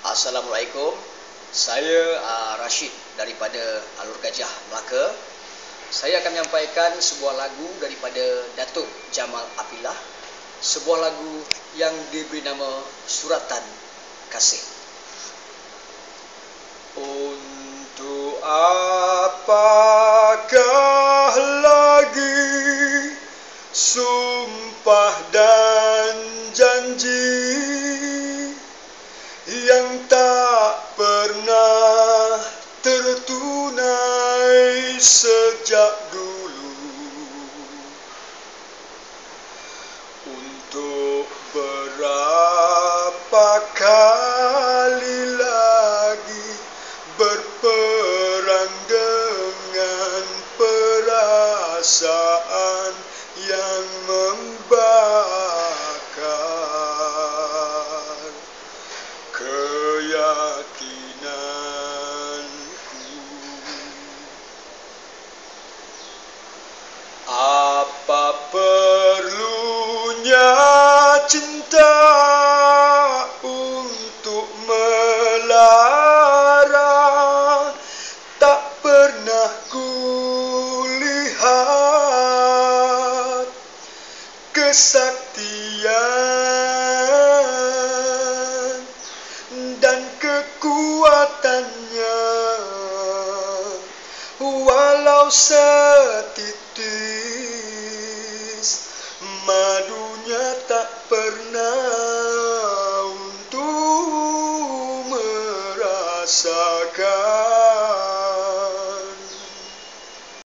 Assalamualaikum. Saya Rashid daripada Alur Gajah, Melaka. Saya akan menyampaikan sebuah lagu daripada Datuk Jamal Apilah. Sebuah lagu yang diberi nama Suratan Kasih. Untuk apakah lagi sumpah dan janji yang tak pernah tertunai sejak dulu? Untuk berapa kali lagi berperang dengan perasaan yang membakar keyakinanku. Apa perlunya cinta untuk melara? Tak pernah kulihat kesaktian dan kekuatannya, walau